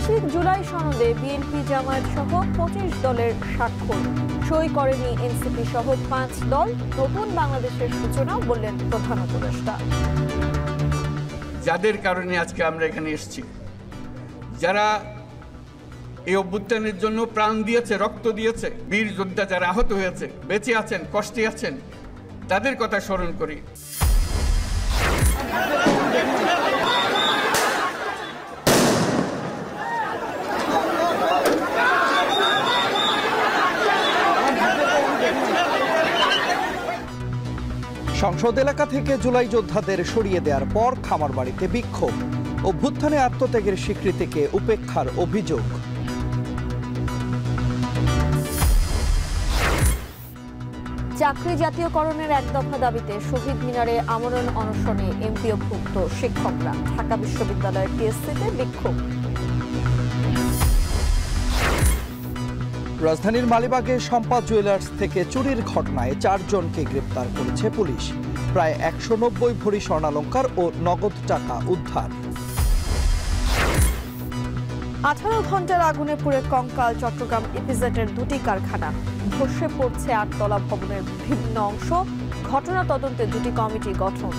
ঐতিহাসিক জুলাই সনদে বিএনপি জামায়াত সহ 25 দলের স্বাক্ষর, সই করেনি এনসিপি সহ 5 দল। নতুন বাংলাদেশের সূচনা বললেন প্রধান উপদেষ্টা। যাদের কারণে আজকে আমরা এখানে এসেছি, যারা এই অভ্যুত্থানের জন্য প্রাণ দিয়েছে, রক্ত দিয়েছে, বীর যোদ্ধা যারা আহত হয়েছে, বেঁচে আছেন, কষ্টে আছেন, তাদের কথা স্মরণ করি। সংসদ এলাকা থেকে জুলাই যোদ্ধাদের সরিয়ে দেওয়ার পর খামারবাড়িতে বিক্ষোভ, অভ্যুত্থানে আত্মত্যাগের স্বীকৃতিকে উপেক্ষার অভিযোগ। চাকরি জাতীয়করণের এক দফা দাবিতে শহীদ মিনারে আমরণ অনশনে এমপিওভুক্ত শিক্ষকরা। ঢাকা বিশ্ববিদ্যালয়ের টিএসসিতে বিক্ষোভ। রাজধানীর মালিবাগে শম্পা জুয়েলার্স থেকে চুরির ঘটনায় 4 জনকে গ্রেপ্তার করেছে পুলিশ। প্রায় 190 ভরি স্বর্ণালংকার ও নগদ টাকা উদ্ধার। 18 ঘন্টার আগুনে পুড়ে কঙ্কাল চট্টগ্রাম ইপিজেডের 2টি কারখানা। ধসে পড়ছে 8 তলা ভবনের বিভিন্ন অংশ। ঘটনা তদন্তে 2টি কমিটি গঠন।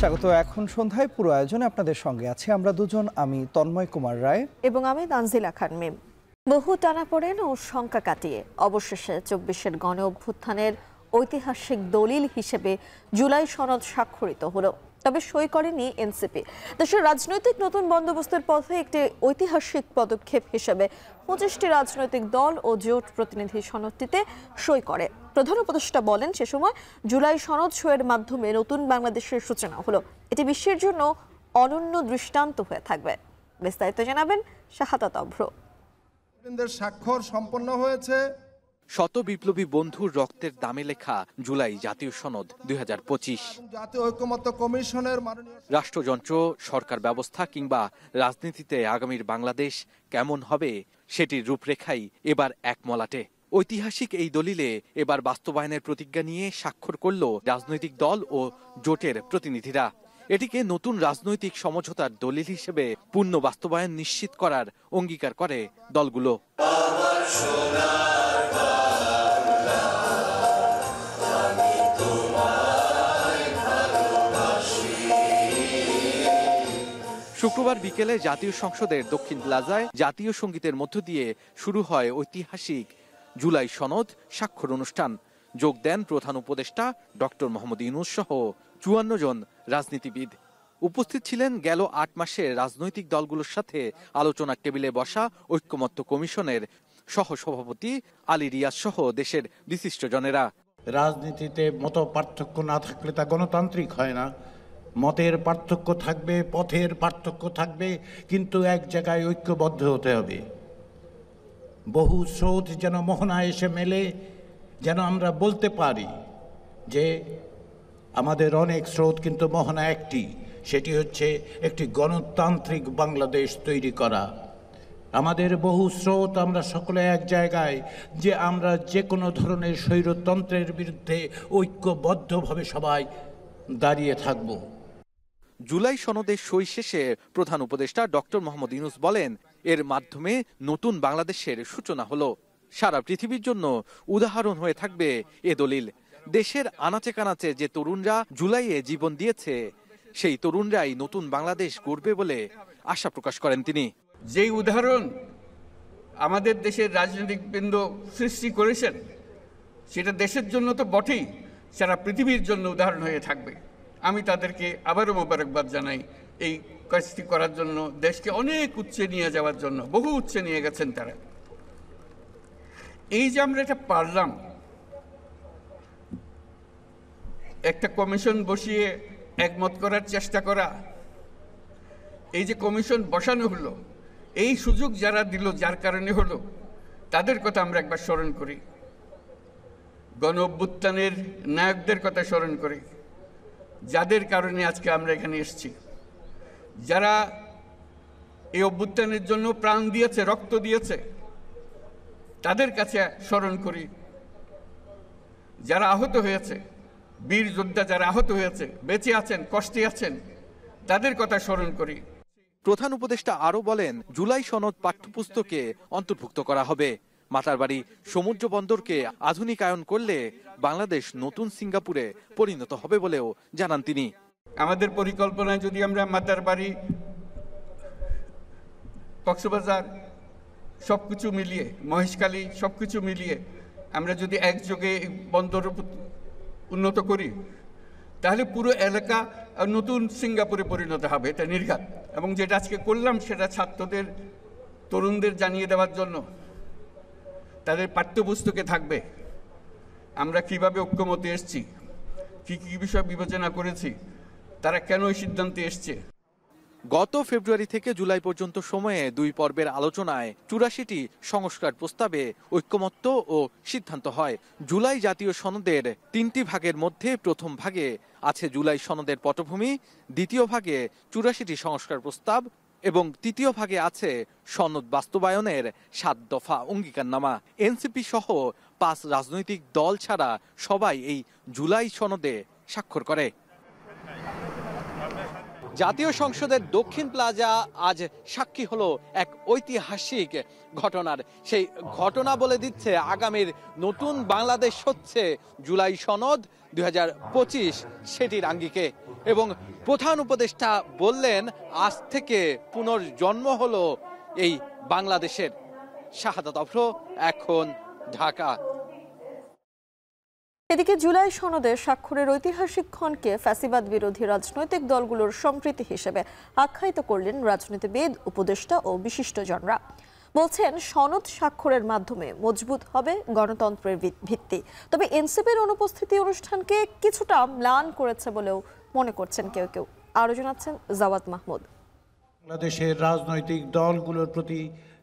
স্বাগত। এখন সন্ধ্যায় পুরো আয়োজনে আপনাদের সঙ্গে আছি আমরা দুজন, আমি তন্ময় কুমার রায় এবং আমি তানজিলা খান মিম। বহু টানাপোড়েন ও শঙ্কা কাটিয়ে অবশেষে 24-এর গণ অভ্যুত্থানের ঐতিহাসিক দলিল হিসেবে জুলাই সনদ স্বাক্ষরিত হলো। তবে সই করেনি এনসিপি। দেশের রাজনৈতিক নতুন বন্দোবস্তের পথে একটি ঐতিহাসিক পদক্ষেপ হিসেবে 25টি রাজনৈতিক দল ও জোট প্রতিনিধি সনদটিতে সই করে। প্রধান উপদেষ্টা বলেন, সে সময় জুলাই সনদ সইয়ের মাধ্যমে নতুন বাংলাদেশের সূচনা হলো। এটি বিশ্বের জন্য অনন্য দৃষ্টান্ত হয়ে থাকবে। বিস্তারিত জানাবেন শাহাদাত অভ্র। স্বাক্ষর সম্পন্ন হয়েছে। শত বিপ্লবী বন্ধুর রক্তের দামে লেখা জুলাই জাতীয় সনদ 2025। জাতীয় ঐকমত্য কমিশনের রাষ্ট্রযন্ত্র, সরকার ব্যবস্থা কিংবা রাজনীতিতে আগামীর বাংলাদেশ কেমন হবে সেটির রূপরেখাই এবার এক মলাটে। ঐতিহাসিক এই দলিলে এবার বাস্তবায়নের প্রতিজ্ঞা নিয়ে স্বাক্ষর করল রাজনৈতিক দল ও জোটের প্রতিনিধিরা। এটিকে নতুন রাজনৈতিক সমঝোতার দলিল হিসেবে পূর্ণ বাস্তবায়ন নিশ্চিত করার অঙ্গীকার করে দলগুলো। শুক্রবার বিকেলে জাতীয় সংসদের দক্ষিণ প্লাজায় জাতীয় সঙ্গীতের মধ্য দিয়ে শুরু হয় ঐতিহাসিক জুলাই সনদ স্বাক্ষর অনুষ্ঠান। যোগ দেন প্রধান উপদেষ্টা ডক্টর মোহাম্মদ ইউনূস সহ 54 জন রাজনীতিবিদ। উপস্থিত ছিলেন গেল 8 মাসে রাজনৈতিক দলগুলোর সাথে আলোচনা টেবিলে বসা ঐকমত্য কমিশনের সহসভাপতি আলী রিয়াজ সহ দেশের বিশিষ্টজনেরা। রাজনীতিতে মত পার্থক্য না থাকলে তা গণতান্ত্রিক হয় না। মতের পার্থক্য থাকবে, পথের পার্থক্য থাকবে, কিন্তু এক জায়গায় ঐক্যবদ্ধ হতে হবে। বহু স্রোত যেন মোহনায় এসে মেলে, যেন আমরা বলতে পারি যে আমাদের অনেক স্রোত কিন্তু মোহনা একটি, সেটি হচ্ছে একটি গণতান্ত্রিক বাংলাদেশ তৈরি করা। আমাদের বহু স্রোত, আমরা সকলে এক জায়গায় যে আমরা যে কোনো ধরনের স্বৈরতন্ত্রের বিরুদ্ধে ঐক্যবদ্ধভাবে সবাই দাঁড়িয়ে থাকব। জুলাই সনদের সই শেষে প্রধান উপদেষ্টা ডক্টর মোহাম্মদ ইউনূস বলেন, এর মাধ্যমে নতুন বাংলাদেশের সূচনা হলো। সারা পৃথিবীর জন্য উদাহরণ হয়ে থাকবে এ দলিল। দেশের আনাচে কানাচে যে তরুণরা জুলাইয়ে জীবন দিয়েছে, সেই তরুণরাই নতুন বাংলাদেশ গড়বে বলে আশা প্রকাশ করেন তিনি। যেই উদাহরণ আমাদের দেশের রাজনৈতিকবৃন্দ সৃষ্টি করেছেন, সেটা দেশের জন্য তো বটেই, সারা পৃথিবীর জন্য উদাহরণ হয়ে থাকবে। আমি তাদেরকে আবারও মোবারকবাদ জানাই এই কাজটি করার জন্য, দেশকে অনেক উচ্চে নিয়ে যাওয়ার জন্য। বহু উচ্চে নিয়ে গেছেন তারা। এই যে আমরা এটা পারলাম, একটা কমিশন বসিয়ে একমত করার চেষ্টা করা, এই যে কমিশন বসানো হলো, এই সুযোগ যারা দিল, যার কারণে হলো, তাদের কথা আমরা একবার স্মরণ করি। গণ অভ্যুত্থানের নায়কদের কথা স্মরণ করি, যাদের কারণে আজকে আমরা এখানে এসেছি, যারা এই অভ্যুত্থানের জন্য প্রাণ দিয়েছে, রক্ত দিয়েছে, তাদের কাছে স্মরণ করি। যারা আহত হয়েছে, বীর যোদ্ধা যারা আহত হয়েছে, বেঁচে আছেন, কষ্টে আছেন, তাদের কথা স্মরণ করি। প্রধান উপদেষ্টা আরও বলেন, জুলাই সনদ পাঠ্যপুস্তকে অন্তর্ভুক্ত করা হবে। মাতারবাড়ি সমুদ্র বন্দরকে আধুনিকায়ন করলে বাংলাদেশ নতুন সিঙ্গাপুরে পরিণত হবে বলেও জানান তিনি। আমাদের পরিকল্পনায় যদি আমরা মাতারবাড়ি, কক্সবাজার সবকিছু মিলিয়ে, মহেশখালী সবকিছু মিলিয়ে আমরা যদি একযোগে বন্দর উন্নত করি, তাহলে পুরো এলাকা নতুন সিঙ্গাপুরে পরিণত হবে, এটা নির্ঘাত। এবং যেটা আজকে করলাম সেটা ছাত্রদের, তরুণদের জানিয়ে দেওয়ার জন্য, তাদের পাঠ্যপুস্তকে থাকবে আমরা কিভাবে ঐক্যমতে এসেছি, কি কি বিষয় বিবেচনা করেছি, তারা কেন এই সিদ্ধান্তে এসছে। গত ফেব্রুয়ারি থেকে জুলাই পর্যন্ত সময়ে 2 পর্বের আলোচনায় 84টি সংস্কার প্রস্তাবে ঐক্যমত্য ও সিদ্ধান্ত হয়। জুলাই জাতীয় সনদের 3টি ভাগের মধ্যে প্রথম ভাগে আছে জুলাই সনদের পটভূমি, দ্বিতীয় ভাগে 84টি সংস্কার প্রস্তাব এবং তৃতীয় ভাগে আছে সনদ বাস্তবায়নের 7 দফা অঙ্গীকারনামা। এনসিপি সহ 5 রাজনৈতিক দল ছাড়া সবাই এই জুলাই সনদে স্বাক্ষর করে। জাতীয় সংসদের দক্ষিণ প্লাজা আজ সাক্ষী হলো এক ঐতিহাসিক ঘটনার। সেই ঘটনা বলে দিচ্ছে আগামীর নতুন বাংলাদেশ হচ্ছে জুলাই সনদ 2025 সেটির আঙ্গিকে। এবং প্রধান উপদেষ্টা বললেন, আজ থেকে পুনর্জন্ম হলো এই বাংলাদেশের। শাহাদাত আফরো, এখন, ঢাকা। এদিকে জুলাই সনদে স্বাক্ষরের ঐতিহাসিক ক্ষণকে ফ্যাসিবাদ বিরোধী রাজনৈতিক দলগুলোর সম্প্রীতি হিসেবে আখ্যায়িত করলেন রাজনীতিবিদ, উপদেষ্টা ও বিশিষ্টজনরা। বলছেন, সনদ স্বাক্ষরের মাধ্যমে মজবুত হবে গণতন্ত্রের ভিত্তি। তবে এনসিপির অনুপস্থিতি অনুষ্ঠানকে কিছুটা ম্লান করেছে বলেও মনে করছেন কেউ কেউ। আরও জানাচ্ছেন জাওয়াদ মাহমুদ। বাংলাদেশের রাজনৈতিক দলগুলোর প্রতি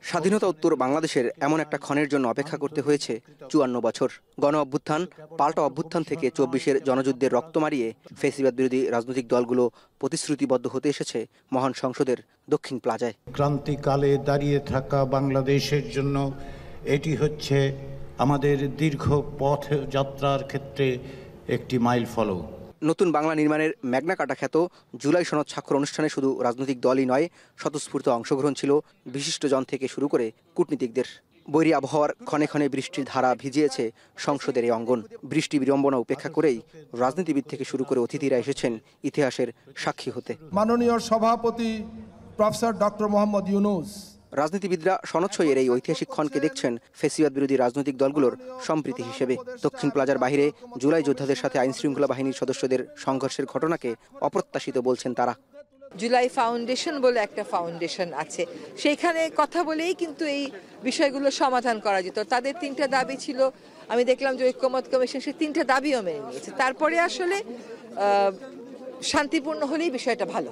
স্বাধীনতা উত্তর বাংলাদেশের এমন একটা ক্ষণের জন্য অপেক্ষা করতে হয়েছে 54 বছর। গণ অভ্যুত্থান, পাল্টা অভ্যুত্থান থেকে 24-এর জনযুদ্ধের রক্ত মারিয়ে ফ্যাসিবাদ বিরোধী রাজনৈতিক দলগুলো প্রতিশ্রুতিবদ্ধ হতে এসেছে মহান সংসদের দক্ষিণ প্লাজায়। ক্রান্তিকালে দাঁড়িয়ে থাকা বাংলাদেশের জন্য এটি হচ্ছে আমাদের দীর্ঘ পথ যাত্রার ক্ষেত্রে একটি মাইল ফলক। নতুন বাংলা নির্মাণের ম্যাগনা কাটা খ্যাত জুলাই সনদ স্বাক্ষর অনুষ্ঠানে শুধু রাজনৈতিক দলই নয়, স্বতঃস্ফূর্ত অংশগ্রহণ ছিল বিশিষ্টজন থেকে শুরু করে কূটনীতিকদের। বৈরী আবহাওয়ার ক্ষণে ক্ষণে বৃষ্টির ধারা ভিজিয়েছে সংসদের এই অঙ্গন। বৃষ্টি বিড়ম্বনা উপেক্ষা করেই রাজনীতিবিদ থেকে শুরু করে অতিথিরা এসেছেন ইতিহাসের সাক্ষী হতে। মাননীয় সভাপতি প্রফেসর ডক্টর মোহাম্মদ ইউনূস। রাজনীতিবিদরা সনদসইয়ের এই ঐতিহাসিক ক্ষণকে দেখছেন ফ্যাসিবাদ বিরোধী রাজনৈতিক দলগুলোর সম্প্রীতি হিসেবে। দক্ষিণ প্লাজার বাইরে জুলাই যোদ্ধাদের সাথে আইনশৃঙ্খলা বাহিনীর সদস্যদের সংঘর্ষের ঘটনাকে অপ্রত্যাশিত বলছেন তারা। জুলাই ফাউন্ডেশন বলে একটা ফাউন্ডেশন আছে, সেইখানে কথা বলেই কিন্তু এই বিষয়গুলো সমাধান করা যেত। তাদের 3টা দাবি ছিল, আমি দেখলাম যে ঐক্যমত কমিশন সেই 3টা দাবিও মেনে নিয়েছে। তারপরে আসলে শান্তিপূর্ণ হলেই বিষয়টা ভালো।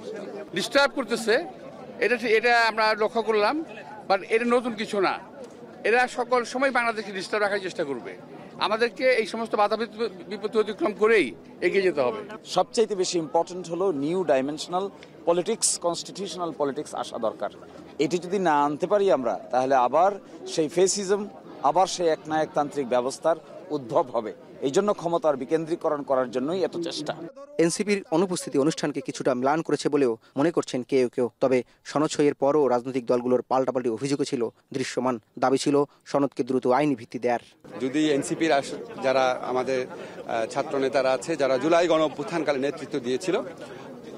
ডিস্টার্ব করতেছে, এটা আমরা লক্ষ্য করলাম, বাট এটা নতুন কিছু না। এরা সকল সময় বাংলাদেশকে ডিস্টার্ব রাখার চেষ্টা করবে। আমাদেরকে এই সমস্ত বাধা বিপত্তি অতিক্রম করেই এগিয়ে যেতে হবে। সবচাইতে বেশি ইম্পর্টেন্ট হলো new dimensional politics, constitutional politics আসা দরকার। এটি যদি না আনতে পারি আমরা, তাহলে আবার সেই ফেসিজম, আবার সেই একনায়কতান্ত্রিক ব্যবস্থার উদ্ভব হবে। এই জন্য ক্ষমতার বিকেন্দ্রীকরণ করার জন্যই এত চেষ্টা। এনসিপির অনুপস্থিতি অনুষ্ঠানকে কিছুটা ম্লান করেছে বলেও মনে করছেন কেউ কেউ। তবে সনদ সইয়ের পরও রাজনৈতিক দলগুলোর পাল্টাপাল্টি অভিযোগও ছিল দৃশ্যমান। দাবি ছিল সনদকে দ্রুত আইনি ভিত্তি দেয়ার। যদি এনসিপির যারা আমাদের ছাত্র নেতারা আছে, যারা জুলাই গণ অভ্যুত্থানকালে নেতৃত্ব দিয়েছিল,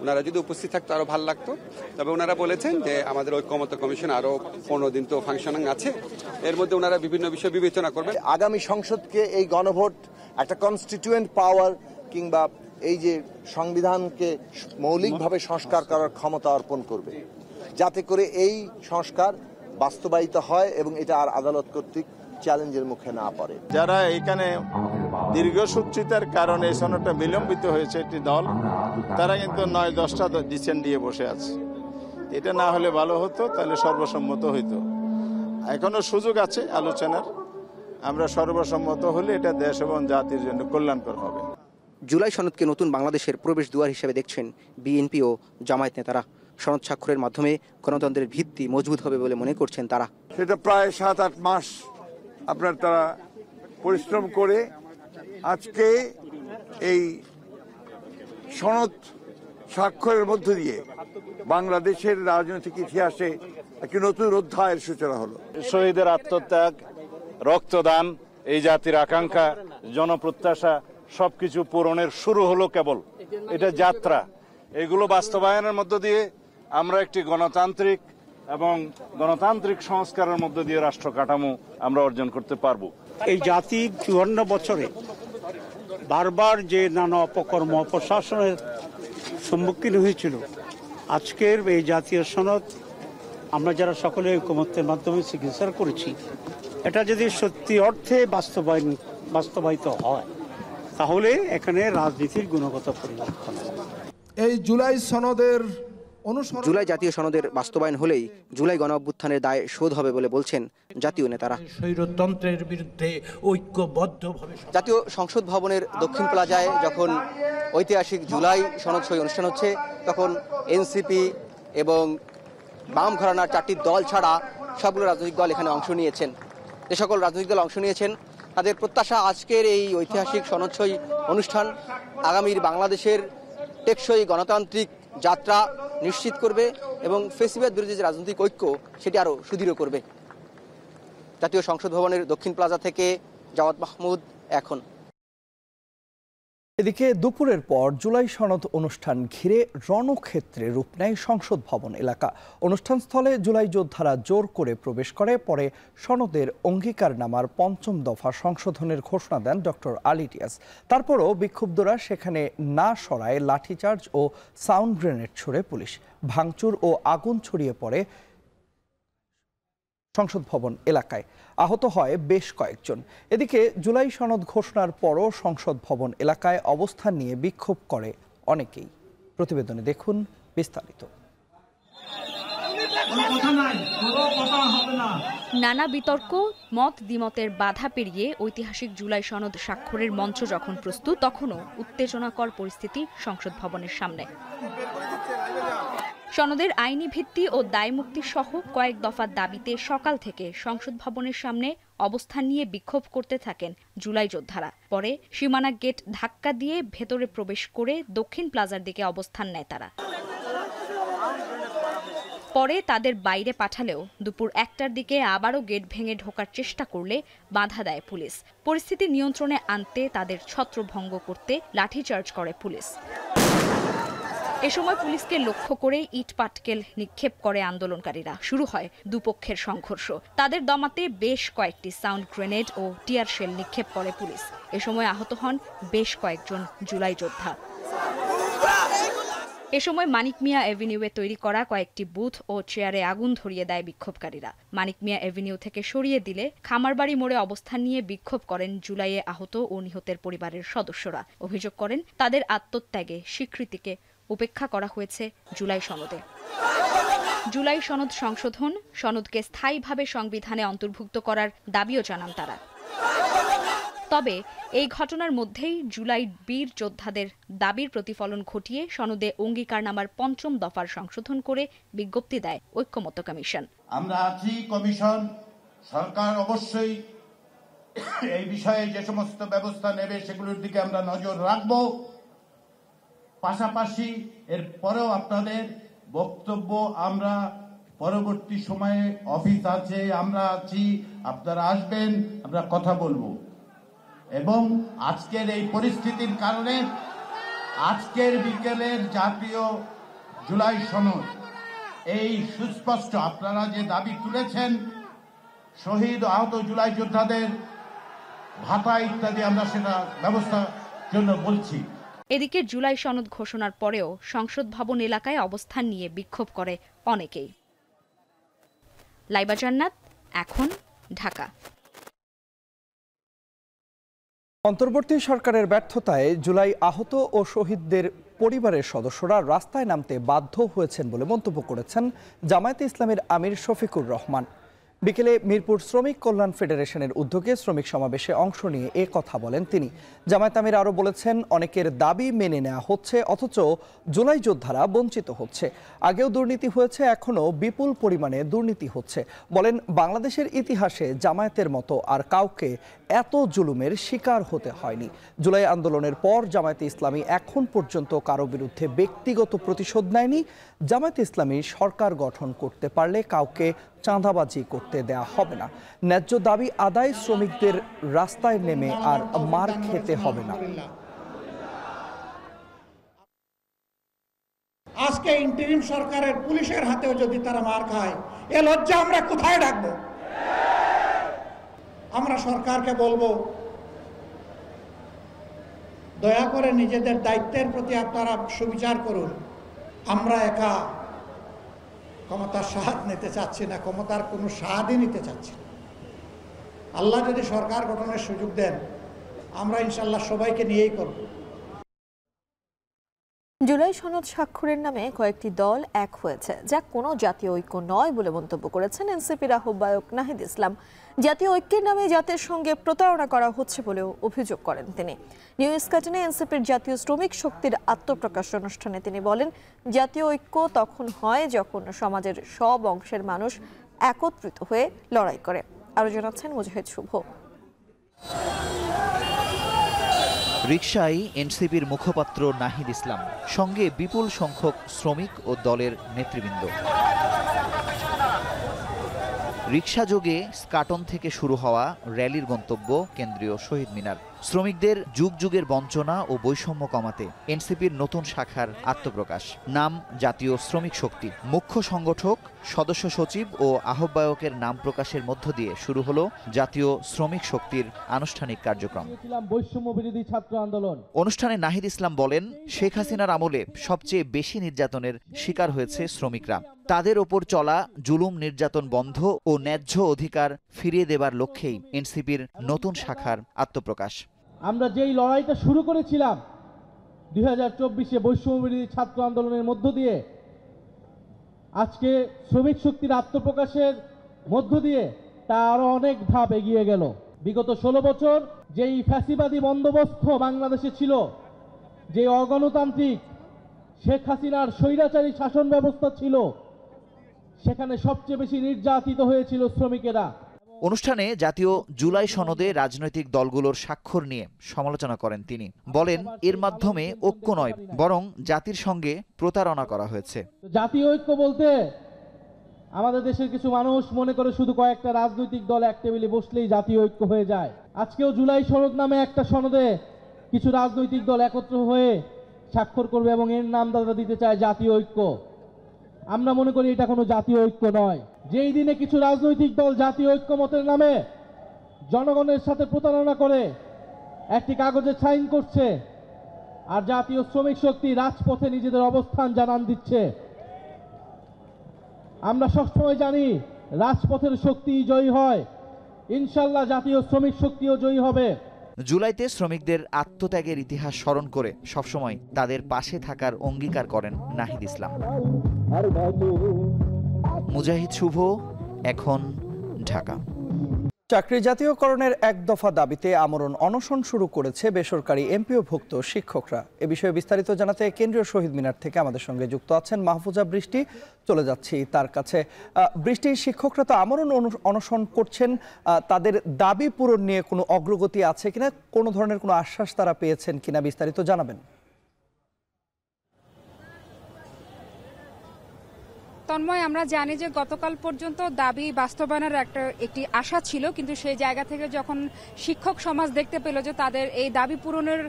ওনারা যদি উপস্থিত থাকতো আরো ভালো লাগতো। তবে ওনারা বলেছেন যে আমাদের ঐক্যমত্য কমিশন আরো 15 দিন তো ফাংশনিং আছে, এর মধ্যে ওনারা বিভিন্ন বিষয় বিবেচনা করবেন। আগামী সংসদকে এই গণভোট একটা কনস্টিটিউয়েন্ট পাওয়ার কিংবা এই যে সংবিধানকে মৌলিকভাবে সংস্কার করার ক্ষমতা অর্পণ করবে, যাতে করে এই সংস্কার বাস্তবায়িত হয় এবং এটা আর আদালত কর্তৃক চ্যালেঞ্জের মুখে না পড়ে। যারা এখানে দীর্ঘসূত্রিতার কারণে সনদটা বিলম্বিত হয়েছে একটি দল, তারা কিন্তু 9-10টা ডিসেন্ট দিয়ে বসে আছে। এটা না হলে ভালো হতো, তাহলে সর্বসম্মত হইতো। এখনো সুযোগ আছে আলোচনার, আমরা সর্বসম্মত হলে এটা দেশ এবং জাতির জন্য কল্যাণকর হবে। জুলাই সনদকে নতুন বাংলাদেশের প্রবেশ দুয়ার হিসেবে দেখছেন বিএনপি ও জামায়াত নেতারা। সনদ স্বাক্ষরের মাধ্যমে গণতন্ত্রের ভিত্তি মজবুত হবে বলে মনে করছেন তারা। সেটা প্রায় 7-8 মাস আপনার তারা পরিশ্রম করে আজকে এই সনদ স্বাক্ষরের মধ্য দিয়ে বাংলাদেশের রাজনৈতিক ইতিহাসে একটি নতুন অধ্যায়ের সূচনা হলো। শহীদের আত্মত্যাগ, রক্তদান, এই জাতির আকাঙ্ক্ষা, জনপ্রত্যাশা সবকিছু পূরণের শুরু হলো কেবল। এটা যাত্রা। এগুলো বাস্তবায়নের মধ্য দিয়ে আমরা একটি গণতান্ত্রিক এবং গণতান্ত্রিক সংস্কারের মধ্য দিয়ে রাষ্ট্র কাঠামো আমরা অর্জন করতে পারবো। এই জাতি 54 বছরে বারবার যে নানা অপকর্ম অপশাসনের সম্মুখীন হয়েছিল, আজকের এই জাতীয় সনদ আমরা যারা সকলে ঐকমত্যের মাধ্যমে চিকিৎসা করেছি, এটা যদি সত্যি অর্থে বাস্তবায়িত হয় তাহলে এখানে রাজনীতির গুণগত পরিবর্তন হবে। এই জুলাই সনদের জুলাই জাতীয় সনদের বাস্তবায়ন হলেই জুলাই গণঅভ্যুত্থানের দায় শোধ হবে বলে বলছেন জাতীয় নেতারা। স্বৈরতন্ত্রের বিরুদ্ধে ঐক্যবদ্ধভাবে জাতীয় সংসদ ভবনের দক্ষিণ প্লাজায় যখন ঐতিহাসিক জুলাই সনদ সই অনুষ্ঠান হচ্ছে, তখন এনসিপি এবং বাম ঘরানার 4টি দল ছাড়া সবগুলো রাজনৈতিক দল এখানে অংশ নিয়েছেন। যে সকল রাজনৈতিক দল অংশ নিয়েছেন তাদের প্রত্যাশা আজকের এই ঐতিহাসিক সনদসই অনুষ্ঠান আগামীর বাংলাদেশের টেকসই গণতান্ত্রিক যাত্রা নিশ্চিত করবে এবং ফ্যাসিবাদ বিরোধী যে রাজনৈতিক ঐক্য সেটি আরও সুদৃঢ় করবে। জাতীয় সংসদ ভবনের দক্ষিণ প্লাজা থেকে জাওয়াদ মাহমুদ, এখন। এদিকে দুপুরের পর জুলাই সনদ অনুষ্ঠান ঘিরে রণক্ষেত্রে রূপ নেয় সংসদ ভবন এলাকা। অনুষ্ঠানস্থলে জুলাই যোদ্ধারা জোর করে প্রবেশ করে, পরে সনদের অঙ্গীকারনামার 5ম দফা সংশোধনের ঘোষণা দেন ডক্টর আলী রিয়াজ। তারপরও বিক্ষুব্ধরা সেখানে না সরায় লাঠিচার্জ ও সাউন্ড গ্রেনেড ছুড়ে পুলিশ। ভাঙচুর ও আগুন ছড়িয়ে পড়ে সংসদ ভবন এলাকায়, আহত হয় বেশ কয়েকজন। এদিকে জুলাই সনদ ঘোষণার পরও সংসদ ভবন এলাকায় অবস্থান নিয়ে বিক্ষোভ করে অনেকেই। প্রতিবেদনে দেখুন বিস্তারিত। নানা বিতর্ক, মত দ্বিমতের বাধা পেরিয়ে ঐতিহাসিক জুলাই সনদ স্বাক্ষরের মঞ্চ যখন প্রস্তুত, তখনও উত্তেজনাকর পরিস্থিতি সংসদ ভবনের সামনে। সনদের আইনি ভিত্তি ও দায়মুক্তি সহ কয়েক দফা দাবিতে সকাল থেকে সংসদ ভবনের সামনে অবস্থান নিয়ে বিক্ষোভ করতে থাকেন জুলাই যোদ্ধারা। পরে সীমানা গেট ধাক্কা দিয়ে ভেতরে প্রবেশ করে দক্ষিণ প্লাজার দিকে অবস্থান নেয় তারা। পরে তাদের বাইরে পাঠালেও দুপুর 1টার দিকে আবারও গেট ভেঙে ঢোকার চেষ্টা করলে বাধা দেয় পুলিশ। পরিস্থিতি নিয়ন্ত্রণে আনতে তাদের ছত্রভঙ্গ করতে লাঠিচার্জ করে পুলিশ। এ সময় পুলিশকে লক্ষ্য করে ইট পাটকেল নিক্ষেপ করে আন্দোলনকারীরা। শুরু হয় দুপক্ষের সংঘর্ষ। তাদের দমাতে বেশ কয়েকটি সাউন্ড গ্রেনেড ও টিয়ার শেল নিক্ষেপ করে পুলিশ। এ সময় আহত হন বেশ কয়েকজন জুলাই যোদ্ধা। এ সময় মানিক মিয়া এভিনিউয়ে তৈরি করা কয়েকটি বুথ ও চেয়ারে আগুন ধরিয়ে দেয় বিক্ষোভকারীরা। মানিক মিয়া এভিনিউ থেকে সরিয়ে দিলে খামারবাড়ি মোড়ে অবস্থান নিয়ে বিক্ষোভ করেন জুলাইয়ে আহত ও নিহতের পরিবারের সদস্যরা। অভিযোগ করেন তাদের আত্মত্যাগে স্বীকৃতিকে উপেক্ষা করা হয়েছে জুলাই সনদে। জুলাই সনদ সংশোধন, সনদকে স্থায়ীভাবে সংবিধানে অন্তর্ভুক্ত করার দাবিও জানান তারা। তবে এই ঘটনার মধ্যেই জুলাই বীর যোদ্ধাদের দাবির প্রতিফলন ঘটিয়ে সনদে অঙ্গীকারনামার 5ম দফার সংশোধন করে বিজ্ঞপ্তি দেয় ঐক্যমত্য কমিশন। আমরা আছি, কমিশন সরকার অবশ্যই এই বিষয়ে যে সমস্ত ব্যবস্থা নেবে সেগুলোর দিকে আমরা নজর রাখব। পাশাপাশি এর পরেও আপনাদের বক্তব্য আমরা পরবর্তী সময়ে অফিস আছে, আমরা আছি, আপনারা আসবেন, আমরা কথা বলবো। এবং আজকের এই পরিস্থিতির কারণে আজকের বিকেলের জাতীয় জুলাই সনদ এই সুস্পষ্ট আপনারা যে দাবি তুলেছেন শহীদ আহত জুলাই যোদ্ধাদের ভাতা ইত্যাদি, আমরা সেটা ব্যবস্থার জন্য বলছি। এদিকে জুলাই সনদ ঘোষণার পরেও সংসদ ভবন এলাকায় অবস্থান নিয়ে বিক্ষোভ করে অনেকেই। লাইবা জান্নাত, এখন, ঢাকা। অন্তর্বর্তী সরকারের ব্যর্থতায় জুলাই আহত ও শহীদদের পরিবারের সদস্যরা রাস্তায় নামতে বাধ্য হয়েছেন বলে মন্তব্য করেছেন জামায়াতে ইসলামীর আমির শফিকুর রহমান। বিকেলে মিরপুর শ্রমিক কল্যাণ ফেডারেশনের উদ্যোগে শ্রমিক সমাবেশে অংশ নিয়ে এ কথা বলেন তিনি। জামায়াত আমির আরও বলেছেন, অনেকের দাবি মেনে নেওয়া হচ্ছে, অথচ জুলাই যোদ্ধারা বঞ্চিত হচ্ছে। আগেও দুর্নীতি হয়েছে, এখনও বিপুল পরিমাণে দুর্নীতি হচ্ছে। বলেন, বাংলাদেশের ইতিহাসে জামায়াতের মতো আর কাউকে এত জুলুমের শিকার হতে হয়নি। জুলাই আন্দোলনের পর জামায়াতে ইসলামী এখন পর্যন্ত কারো বিরুদ্ধে ব্যক্তিগত প্রতিশোধ নেয়নি। জামায়াতে ইসলামী সরকার গঠন করতে পারলে কাউকে চাঁদাবাজি করতে দেয়া হবে না। ন্যায্য দাবি আদায়, শ্রমিকদের রাস্তায় নেমে আর মার খেতে হবে না। আজকে ইন্টারিম সরকারের পুলিশের হাতেও যদি তারা মার খায়, এ লজ্জা আমরা কোথায় রাখবো? আমরা সরকারকে বলবো, দয়া করে নিজেদের দায়িত্বের প্রতি আপনারা সুবিচার করুন। আমরা একা ক্ষমতার স্বাদ নিতে চাচ্ছি না, ক্ষমতার কোনো স্বাদই নিতে চাচ্ছি না। আল্লাহ যদি সরকার গঠনের সুযোগ দেন, আমরা ইনশাল্লাহ সবাইকে নিয়েই করব। জুলাই সনদ স্বাক্ষরের নামে কয়েকটি দল এক হয়েছে, যা কোনো জাতীয় ঐক্য নয় বলে মন্তব্য করেছেন এনসিপির আহ্বায়ক নাহিদ ইসলাম। জাতীয় ঐক্যের নামে জাতির সঙ্গে প্রতারণা করা হচ্ছে বলেও অভিযোগ করেন তিনি। নিউ স্কাটনে এনসিপির জাতীয় শ্রমিক শক্তির আত্মপ্রকাশ অনুষ্ঠানে তিনি বলেন, জাতীয় ঐক্য তখন হয় যখন সমাজের সব অংশের মানুষ একত্রিত হয়ে লড়াই করে। আরও জানাচ্ছেন মুজাহিদ শুভ। রিকশায় এনসিপির মুখপাত্র নাহিদ ইসলাম, সঙ্গে বিপুল সংখ্যক শ্রমিক ও দলের নেতৃবৃন্দ। রিকশাযোগে স্কাটন থেকে শুরু হওয়া র্যালির গন্তব্য কেন্দ্রীয় শহীদ মিনার। শ্রমিকদের যুগ যুগের বঞ্চনা ও বৈষম্য কমাতে এনসিপির নতুন শাখার আত্মপ্রকাশ। নাম জাতীয় শ্রমিক শক্তি। মুখ্য সংগঠক, সদস্য সচিব ও আহ্বায়কের নাম প্রকাশের মধ্য দিয়ে শুরু হলো জাতীয় শ্রমিক শক্তির আনুষ্ঠানিক কার্যক্রম। অনুষ্ঠানে নাহিদ ইসলাম বলেন, শেখ হাসিনার আমলে সবচেয়ে বেশি নির্যাতনের শিকার হয়েছে শ্রমিকরা। তাদের ওপর চলা জুলুম নির্যাতন বন্ধ ও ন্যায্য অধিকার ফিরিয়ে দেবার লক্ষ্যেই এনসিপির নতুন শাখার আত্মপ্রকাশ। আমরা যেই লড়াইটা শুরু করেছিলাম 2024-এ বৈষম্যবিরোধী ছাত্র আন্দোলনের মধ্য দিয়ে, আজকে শ্রমিক শক্তির আত্মপ্রকাশের মধ্য দিয়ে তা আরো অনেক ধাপ এগিয়ে গেল। বিগত 16 বছর যেই ফ্যাসিবাদী বন্দোবস্ত বাংলাদেশে ছিল, যে অগণতান্ত্রিক শেখ হাসিনার স্বৈরাচারী শাসন ব্যবস্থা ছিল, সেখানে সবচেয়ে বেশি নির্যাতিত হয়েছিল শ্রমিকেরা। অনুষ্ঠানে জাতীয় জুলাই সনদে রাজনৈতিক দলগুলোর স্বাক্ষর নিয়ে সমালোচনা করেন তিনি। বলেন, এর মাধ্যমে ঐক্য নয়, বরং জাতির সঙ্গে প্রতারণা করা হয়েছে। জাতীয় ঐক্য বলতে আমাদের দেশের কিছু মানুষ মনে করে শুধু কয়েকটা রাজনৈতিক দল এক টেবিলে বসলেই জাতীয় ঐক্য হয়ে যায়। আজকেও জুলাই সনদ নামে একটা সনদে কিছু রাজনৈতিক দল একত্র হয়ে স্বাক্ষর করবে এবং এর নাম তারা দিতে চায় জাতীয় ঐক্য। আমরা মনে করি এটা কোনো জাতীয় ঐক্য নয়। যেই দিনে কিছু রাজনৈতিক দল জাতীয় ঐক্যমতের নামে জনগণের সাথে প্রতারণা করে একটি কাগজে সাইন করছে, আর জাতীয় শ্রমিক শক্তি রাজপথে নিজেদের অবস্থান জানান দিচ্ছে, আমরা সবসময় জানি রাজপথের শক্তি জয়ী হয়। ইনশাল্লাহ জাতীয় শ্রমিক শক্তিও জয়ী হবে। জুলাইতে শ্রমিকদের আত্মত্যাগের ইতিহাস স্মরণ করে সবসময় তাদের পাশে থাকার অঙ্গীকার করেন নাহিদ ইসলাম। মুজাহিদ শুভ, এখন ঢাকা। চাকরি জাতীয়করণের এক দফা দাবিতে আমরণ অনশন শুরু করেছে বেসরকারি এমপিওভুক্ত শিক্ষকরা। এ বিষয়ে বিস্তারিত জানাতে কেন্দ্রীয় শহীদ মিনার থেকে আমাদের সঙ্গে যুক্ত আছেন মাহফুজা বৃষ্টি। চলে যাচ্ছি তার কাছে। বৃষ্টি, শিক্ষকরা তো আমরণ অনশন করছেন, তাদের দাবি পূরণ নিয়ে কোনো অগ্রগতি আছে কিনা, কোনো ধরনের কোনো আশ্বাস তারা পেয়েছেন কিনা, বিস্তারিত জানাবেন। তন্ময়, আমরা জানি যে গতকাল পর্যন্ত দাবি বাস্তবায়নের একটি আশা ছিল, কিন্তু সেই জায়গা থেকে যখন শিক্ষক সমাজ দেখতে পেল যে তাদের এই দাবি পূরণের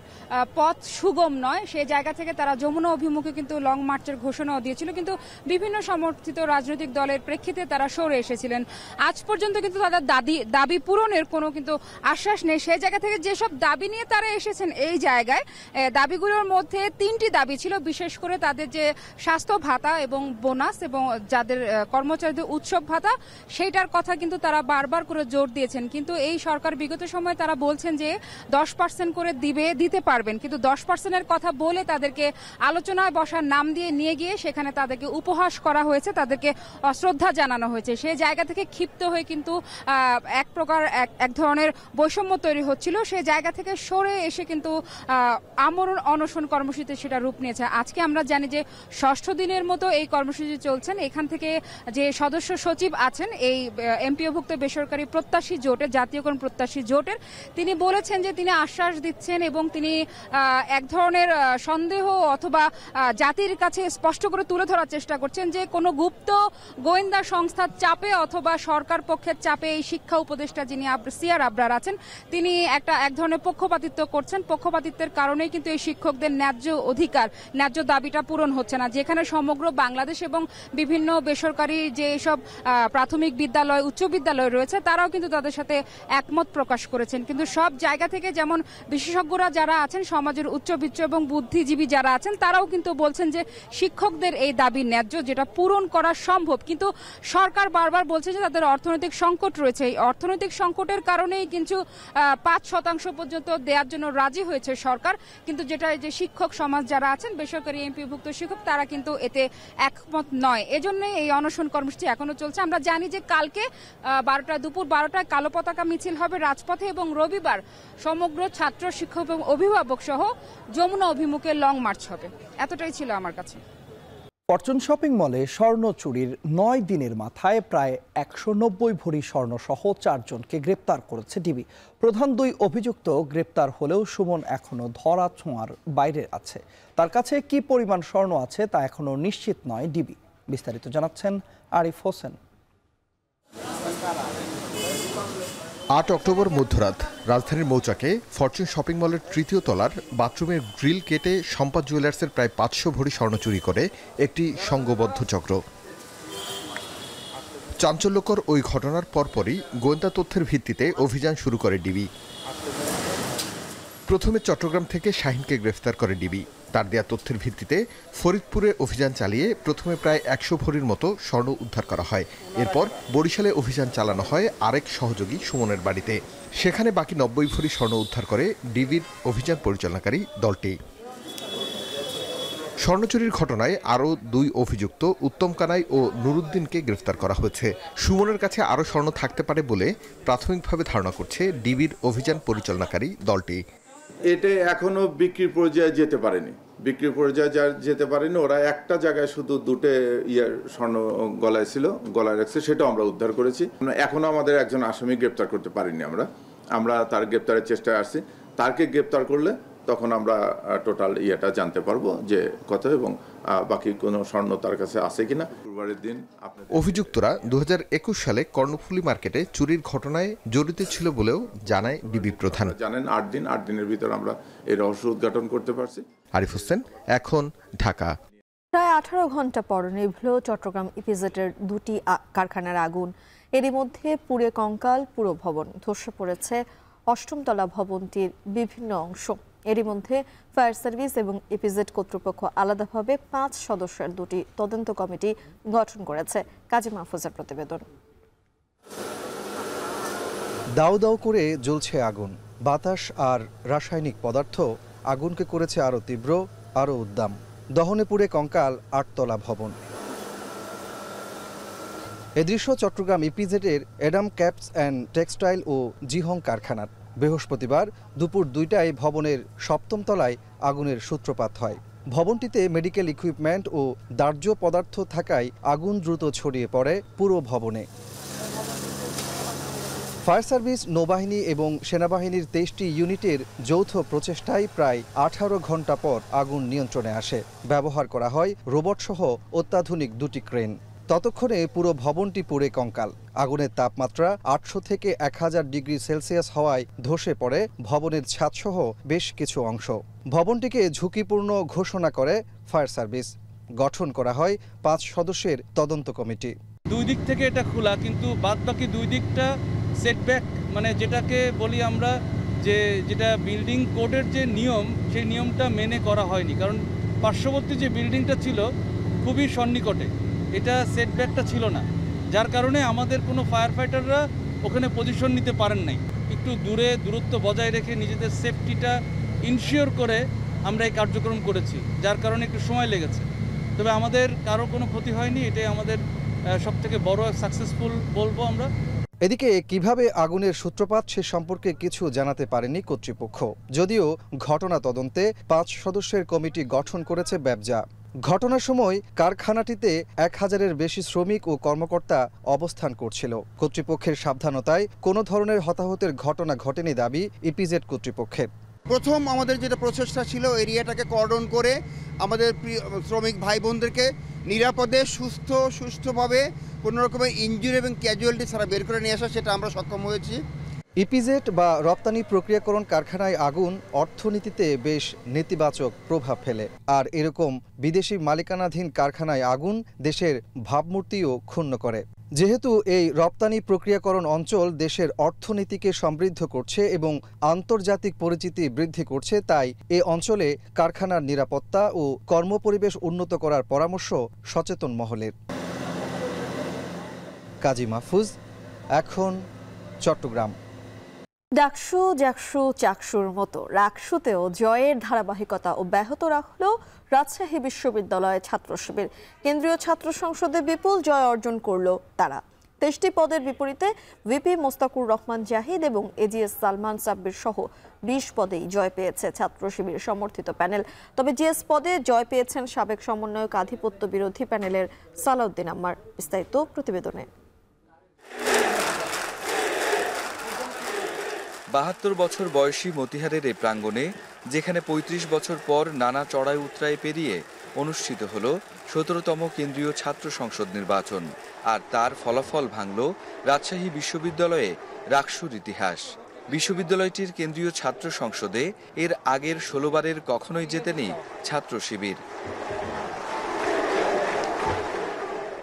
পথ সুগম নয়, সেই জায়গা থেকে তারা যমুনা অভিমুখে কিন্তু লং মার্চের ঘোষণাও দিয়েছিল, কিন্তু বিভিন্ন সমর্থিত রাজনৈতিক দলের প্রেক্ষিতে তারা সরে এসেছিলেন। আজ পর্যন্ত কিন্তু তাদের দাবি পূরণের কোনো কিন্তু আশ্বাস নেই। সেই জায়গা থেকে যেসব দাবি নিয়ে তারা এসেছেন এই জায়গায়, দাবিগুলোর মধ্যে 3টি দাবি ছিল, বিশেষ করে তাদের যে স্বাস্থ্য ভাতা এবং বোনাস এবং যাদের কর্মচারীদের উৎসব ভাতা সেইটার কথা কিন্তু তারা বারবার করে জোর দিয়েছেন, কিন্তু এই সরকার বিগত সময়ে তারা বলছেন যে 10% করে দিতে পারবেন, কিন্তু 10%-এর কথা বলে তাদেরকে আলোচনায় বসার নাম দিয়ে নিয়ে গিয়ে সেখানে তাদেরকে উপহাস করা হয়েছে, তাদেরকে অশ্রদ্ধা জানানো হয়েছে। সেই জায়গা থেকে ক্ষিপ্ত হয়ে কিন্তু এক প্রকার এক ধরনের বৈষম্য তৈরি হচ্ছিল, সেই জায়গা থেকে সরে এসে কিন্তু আমরণ অনশন কর্মসূচিতে সেটা রূপ নিয়েছে। আজকে আমরা জানি যে 6ষ্ঠ দিনের মতো এই কর্মসূচি চলছেন। এখান থেকে যে সদস্য সচিব আছেন এই এমপিওভুক্ত বেসরকারি প্রত্যাশী জোটের, জাতীয়করণ প্রত্যাশী জোটের, তিনি বলেছেন যে তিনি আশ্বাস দিচ্ছেন এবং তিনি এক ধরনের সন্দেহ অথবা জাতির কাছে স্পষ্ট করে তুলে ধরার চেষ্টা করছেন যে কোনো গুপ্ত গোয়েন্দা সংস্থার চাপে অথবা সরকার পক্ষের চাপে এই শিক্ষা উপদেষ্টা যিনি সিআর আবরার আছেন তিনি এক ধরনের পক্ষপাতিত্ব করছেন। পক্ষপাতিত্বের কারণেই কিন্তু এই শিক্ষকদের ন্যায্য অধিকার, ন্যায্য দাবিটা পূরণ হচ্ছে না, যেখানে সমগ্র বাংলাদেশ এবং বিভিন্ন বেসরকারি যে সব প্রাথমিক বিদ্যালয়, উচ্চ বিদ্যালয় রয়েছে তারাও কিন্তু তাদের সাথে একমত প্রকাশ করেছেন। কিন্তু সব জায়গা থেকে যেমন বিশেষজ্ঞরা যারা আছেন, সমাজের উচ্চবিত্ত এবং বুদ্ধিজীবী যারা আছেন তারাও কিন্তু বলছেন যে শিক্ষকদের এই দাবি ন্যায্য, যেটা পূরণ করা সম্ভব। কিন্তু সরকার বারবার বলছে যে তাদের অর্থনৈতিক সংকট রয়েছে, এই অর্থনৈতিক সংকটের কারণেই কিন্তু 5% পর্যন্ত দেওয়ার জন্য রাজি হয়েছে সরকার, কিন্তু যেটা যে শিক্ষক সমাজ যারা আছেন, বেসরকারি এমপিভুক্ত শিক্ষক, তারা কিন্তু এতে একমত নয়। এজন্যই এই অনশন কর্মসূচি এখনো চলছে। আমরা জানি যে কালকে দুপুর 12টায় কালো পতাকা মিছিল হবে রাজপথে এবং রবিবার সমগ্র ছাত্র, শিক্ষক এবং অভিভাবক সহ যমুনা অভিমুখে লং মার্চ হবে। এতটাই ছিল আমার কাছে। ফরচুন শপিং মলে স্বর্ণ চুরির 9 দিনের মাথায় প্রায় 190 ভরি স্বর্ণ সহ 4 জনকে গ্রেপ্তার করেছে ডিবি। প্রধান 2 অভিযুক্ত গ্রেপ্তার হলেও সুমন এখনো ধরা ছোঁয়ার বাইরে আছে। তার কাছে কি পরিমাণ স্বর্ণ আছে তা এখনো নিশ্চিত নয় ডিবি। বিস্তারিত জানাচ্ছেন আরিফ হোসেন। 8 অক্টোবর মধ্যরাত রাজধানীর মৌচাকে ফরচুন শপিং মলের 3য় তলার বাথরুমের গ্রিল কেটে সম্পদ জুয়েলার্সের প্রায় 500 ভরি স্বর্ণ চুরি করে একটি সংঘবদ্ধ চক্র। চাঞ্চল্যকর ওই ঘটনার পরপরই গোয়েন্দা তথ্যের ভিত্তিতে অভিযান শুরু করে ডিবি। প্রথমে চট্টগ্রাম থেকে শাহিনকে গ্রেফতার করে ডিবি। তার দেয়া তথ্যের ভিত্তিতে ফরিদপুরে অভিযান চালিয়ে প্রথমে প্রায় 100 ভরির মতো স্বর্ণ উদ্ধার করা হয়। এরপর বরিশালে অভিযান চালানো হয় আরেক সহযোগী সুমনের বাড়িতে। সেখানে বাকি 90 ভরি স্বর্ণ উদ্ধার করে ডিবির অভিযান পরিচালনাকারী দলটি। স্বর্ণ চুরির ঘটনায় আরও 2 অভিযুক্ত উত্তম কানাই ও নুরুদ্দিনকে গ্রেফতার করা হয়েছে। সুমনের কাছে আরও স্বর্ণ থাকতে পারে বলে প্রাথমিকভাবে ধারণা করছে ডিবির অভিযান পরিচালনাকারী দলটি। এটা এখনো বিক্রির পর্যায়ে যেতে পারেনি, যেতে পারেনি। ওরা একটা জায়গায় শুধু 2টে স্বর্ণ গলায় ছিল, গলায় রাখছে, সেটাও আমরা উদ্ধার করেছি। এখনো আমাদের একজন আসামি গ্রেপ্তার করতে পারিনি। আমরা তার গ্রেপ্তারের চেষ্টায় আসছি। তাকে গ্রেপ্তার করলে তখন আমরা টোটাল জানতে পারবো যে কত এবং বাকি কোনো স্বর্ণ তার কাছে আছে কিনা। শুক্রবারের দিন অভিযুক্তরা 2021 সালে কর্ণফুলী মার্কেটে চুরির ঘটনায় জড়িত ছিল বলেও জানায় ডিবি প্রধান। জানেন 8 দিনের ভিতর আমরা এই রহস্য উদ্ঘাটন করতে পারছি। আরিফ হোসেন, এখন ঢাকা। প্রায় 18 ঘন্টা পর নিভল চট্টগ্রাম ইপিজেডের 2টি কারখানার আগুন। এরই মধ্যে পুড়ে কঙ্কাল পুরো ভবন। ধসে পড়েছে 8ম তলা ভবনটির বিভিন্ন অংশ। এরই মধ্যে ফায়ার সার্ভিস এবং ইপিজেড কর্তৃপক্ষ আলাদাভাবে 5 সদস্যের 2টি তদন্ত কমিটি গঠন করেছে। কাজী মাহফুজের প্রতিবেদন। দাউ দাউ করে জ্বলছে আগুন। বাতাস আর রাসায়নিক পদার্থ আগুনকে করেছে আরও তীব্র, আরও উদ্দাম। দহনে পুড়ে কঙ্কাল 8 তলা ভবন। এ দৃশ্য চট্টগ্রাম ইপিজেডের এডাম ক্যাপস অ্যান্ড টেক্সটাইল ও জিহং কারখানার। বৃহস্পতিবার দুপুর 2টায় ভবনের 7ম তলায় আগুনের সূত্রপাত হয়। ভবনটিতে মেডিকেল ইকুইপমেন্ট ও দাহ্য পদার্থ থাকায় আগুন দ্রুত ছড়িয়ে পড়ে পুরো ভবনে। ফায়ার সার্ভিস, নৌবাহিনী এবং সেনাবাহিনীর 23টি ইউনিটের যৌথ প্রচেষ্টায় প্রায় 18 ঘন্টা পর আগুন নিয়ন্ত্রণে আসে। ব্যবহার করা হয় রোবটসহ অত্যাধুনিক 2টি ক্রেন। ততক্ষণে পুরো ভবনটি পুড়ে কঙ্কাল। আগুনের তাপমাত্রা 800 থেকে 1000 ডিগ্রি সেলসিয়াস হওয়ায় ধসে পড়ে ভবনের ছাদসহ বেশ কিছু অংশ। ভবনটিকে ঝুঁকিপূর্ণ ঘোষণা করে ফায়ার সার্ভিস। গঠন করা হয় 5 সদস্যের তদন্ত কমিটি। 2 দিক থেকে এটা খোলা, কিন্তু বাদবাকি 2 দিকটা সেটব্যাক, মানে যেটাকে বলি আমরা যেটা বিল্ডিং কোডের যে নিয়ম, সেই নিয়মটা মেনে করা হয়নি। কারণ পার্শ্ববর্তী যে বিল্ডিংটা ছিল খুবই সন্নিকটে, এটা সেটব্যাকটা ছিল না, যার কারণে আমাদের কোনো ফায়ার ফাইটাররা ওখানে পজিশন নিতে পারেন নাই। একটু দূরত্ব বজায় রেখে নিজেদের সেফটিটা ইনশিওর করে আমরা এই কার্যক্রম করেছি, যার কারণে একটু সময় লেগেছে। তবে আমাদের কারো কোনো ক্ষতি হয়নি, এটাই আমাদের সবথেকে বড় সাকসেসফুল বলবো আমরা। এদিকে কিভাবে আগুনের সূত্রপাত সে সম্পর্কে কিছু জানাতে পারেনি কর্তৃপক্ষ, যদিও ঘটনা তদন্তে 5 সদস্যের কমিটি গঠন করেছে ব্যবজা। ঘটনার সময় কারখানাটিতে 1000-এর বেশি শ্রমিক ও কর্মকর্তা অবস্থান করছিল। কর্তৃপক্ষের সাবধানতায় কোনো ধরনের হতাহতের ঘটনা ঘটেনি দাবি ইপিজেড কর্তৃপক্ষের। প্রথম আমাদের যেটা প্রচেষ্টা ছিল এরিয়াটাকে কর্ডন করে আমাদের শ্রমিক ভাই বোনদেরকে নিরাপদে সুস্থভাবে কোনো রকমের ইনজুরি এবং ক্যাজুয়ালিটি ছাড়া বের করে নিয়ে আসা, সেটা আমরা সক্ষম হয়েছি। ইপিজেড বা রপ্তানি প্রক্রিয়াকরণ কারখানায় আগুন অর্থনীতিতে বেশ নেতিবাচক প্রভাব ফেলে, আর এরকম বিদেশি মালিকানাধীন কারখানায় আগুন দেশের ভাবমূর্তিও ক্ষুণ্ণ করে। যেহেতু এই রপ্তানি প্রক্রিয়াকরণ অঞ্চল দেশের অর্থনীতিকে সমৃদ্ধ করছে এবং আন্তর্জাতিক পরিচিতি বৃদ্ধি করছে, তাই এ অঞ্চলে কারখানার নিরাপত্তা ও কর্মপরিবেশ উন্নত করার পরামর্শ সচেতন মহলের। কাজী মাহফুজ, এখন চট্টগ্রাম। ডাকসু জাকসু চাকসুর মতো রাকসুতেও জয়ের ধারাবাহিকতা অব্যাহত রাখল রাজশাহী বিশ্ববিদ্যালয় ছাত্র শিবির। কেন্দ্রীয় ছাত্র সংসদে বিপুল জয় অর্জন করল তারা। 23টি পদের বিপরীতে ভিপি মোস্তাকুর রহমান জাহিদ এবং এজিএস সালমান সাব্বির সহ 20 পদেই জয় পেয়েছে ছাত্র শিবির সমর্থিত প্যানেল। তবে জিএস পদে জয় পেয়েছেন সাবেক সমন্বয়ক আধিপত্য বিরোধী প্যানেলের সালাউদ্দিন আম্মার। বিস্তারিত প্রতিবেদনে। 72 বছর বয়সী মতিহারের এই প্রাঙ্গণে, যেখানে 35 বছর পর নানা চড়াই উতরাই পেরিয়ে অনুষ্ঠিত হল 17তম কেন্দ্রীয় ছাত্র সংসদ নির্বাচন, আর তার ফলাফল ভাঙল রাজশাহী বিশ্ববিদ্যালয়ে রাকসুর ইতিহাস। বিশ্ববিদ্যালয়টির কেন্দ্রীয় ছাত্র সংসদে এর আগের 16 বারের কখনোই জেতেনি ছাত্র শিবির।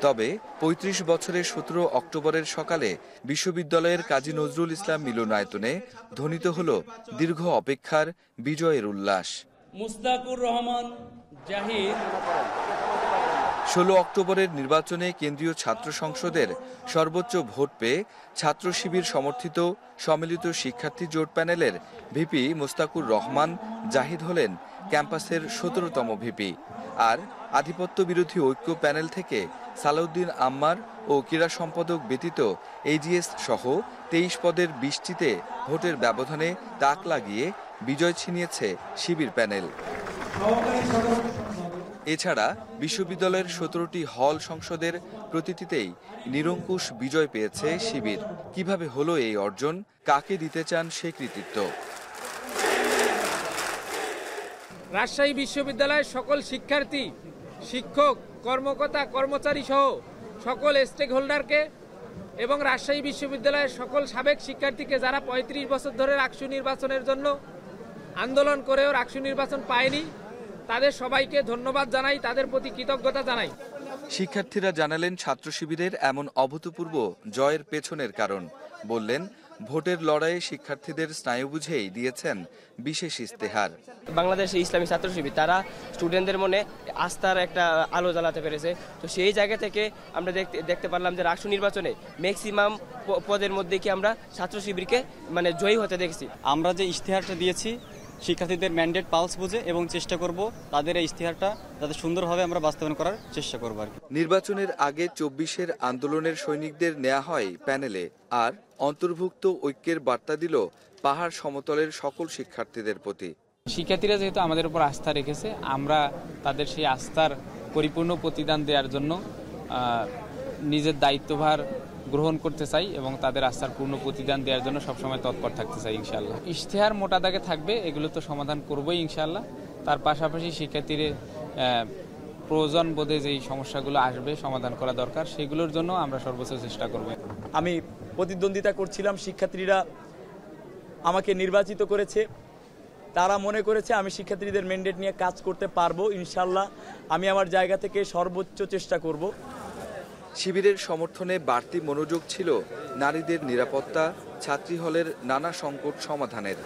তবে 35 বছরের 17 অক্টোবরের সকালে বিশ্ববিদ্যালয়ের কাজী নজরুল ইসলাম মিলনায়তনে ধ্বনিত হল দীর্ঘ অপেক্ষার বিজয়ের উল্লাস। মুস্তাকুর রহমান জাহিদ 16 অক্টোবরের নির্বাচনে কেন্দ্রীয় ছাত্র সংসদের সর্বোচ্চ ভোট পেয়ে ছাত্র শিবির সমর্থিত সম্মিলিত শিক্ষার্থী জোট প্যানেলের ভিপি মোস্তাকুর রহমান জাহিদ হলেন ক্যাম্পাসের 17তম ভিপি। আর আধিপত্য বিরোধী ঐক্য প্যানেল থেকে সালাউদ্দিন আম্মার ও ক্রীড়া সম্পাদক ব্যতীত এজিএস সহ 23 পদের 20টিতে ভোটের ব্যবধানে তাক লাগিয়ে বিজয় ছিনিয়েছে শিবির প্যানেল। এছাড়া বিশ্ববিদ্যালয়ের 17টি হল সংসদের প্রতিটিতেই নিরঙ্কুশ বিজয় পেয়েছে শিবির। কিভাবে হলো এই অর্জন, কাকে দিতে চান সে কৃতিত্ব? রাজশাহী বিশ্ববিদ্যালয়ের সকল শিক্ষার্থী, শিক্ষক, কর্মকর্তা, কর্মচারী সহ সকল স্টেক হোল্ডারকে এবং রাজশাহী বিশ্ববিদ্যালয়ের সকল সাবেক শিক্ষার্থীকে যারা 35 বছর ধরে রাকসু নির্বাচনের জন্য আন্দোলন করেও রাকসু নির্বাচন পায়নি, তাদের সবাইকে ধন্যবাদ জানাই, তাদের প্রতি কৃতজ্ঞতা জানাই। শিক্ষার্থীরা জানালেন ছাত্র শিবিরের এমন অভূতপূর্ব জয়ের পেছনের কারণ। বললেন, ভোটের লড়াইয়ে শিক্ষার্থীদের স্নায়ু বুঝেই দিয়েছেন বিশেষ ইস্তেহার। বাংলাদেশ ইসলামী ছাত্র শিবির তারা স্টুডেন্টদের মনে আস্থার একটা আলো জ্বালাতে পেরেছে। তো সেই জায়গা থেকে আমরা দেখতে পারলাম যে রাকসু নির্বাচনে ম্যাক্সিমাম পদের মধ্যে কি আমরা ছাত্র শিবিরকে জয়ী হতে দেখছি। আমরা যে ইশতেহারটা দিয়েছি শিক্ষার্থীদের ম্যান্ডেট পালস বুঝে এবং চেষ্টা করব তাদের এই ইশতেহারটা যাতে সুন্দরভাবে আমরা বাস্তবায়ন করার চেষ্টা করব আর কি। নির্বাচনের আগে 24-এর আন্দোলনের সৈনিকদের নেওয়া হয় প্যানেলে, আর অন্তর্ভুক্ত ঐক্যের বার্তা দিল পাহাড় সমতলের সকল শিক্ষার্থীদের প্রতি। শিক্ষার্থীরা যেহেতু আমাদের উপর আস্থা রেখেছে, আমরা তাদের সেই আস্থার পরিপূর্ণ প্রতিদান দেওয়ার জন্য নিজের দায়িত্বভার গ্রহণ করতে চাই এবং তাদের আস্থার পূর্ণ প্রতিদান দেওয়ার জন্য সবসময় তৎপর থাকতে চাই ইনশাআল্লাহ। ইশতেহার মোটা দাগে থাকবে, এগুলো তো সমাধান করবোই ইনশাআল্লাহ। তার পাশাপাশি শিক্ষার্থীদের প্রয়োজন বোধে যেই সমস্যাগুলো আসবে সমাধান করা দরকার, সেগুলোর জন্য আমরা সর্বোচ্চ চেষ্টা করব। আমি প্রতিদ্বন্দ্বিতা করছিলাম, শিক্ষার্থীরা আমাকে নির্বাচিত করেছে, তারা মনে করেছে আমি শিক্ষার্থীদের ম্যান্ডেট নিয়ে কাজ করতে পারবো ইনশাআল্লাহ। আমি আমার জায়গা থেকে সর্বোচ্চ চেষ্টা করব। শিবিরের সমর্থনে বাড়তি মনোযোগ ছিল নারীদের নিরাপত্তা, ছাত্রী হলের নানা সংকট সমাধানের।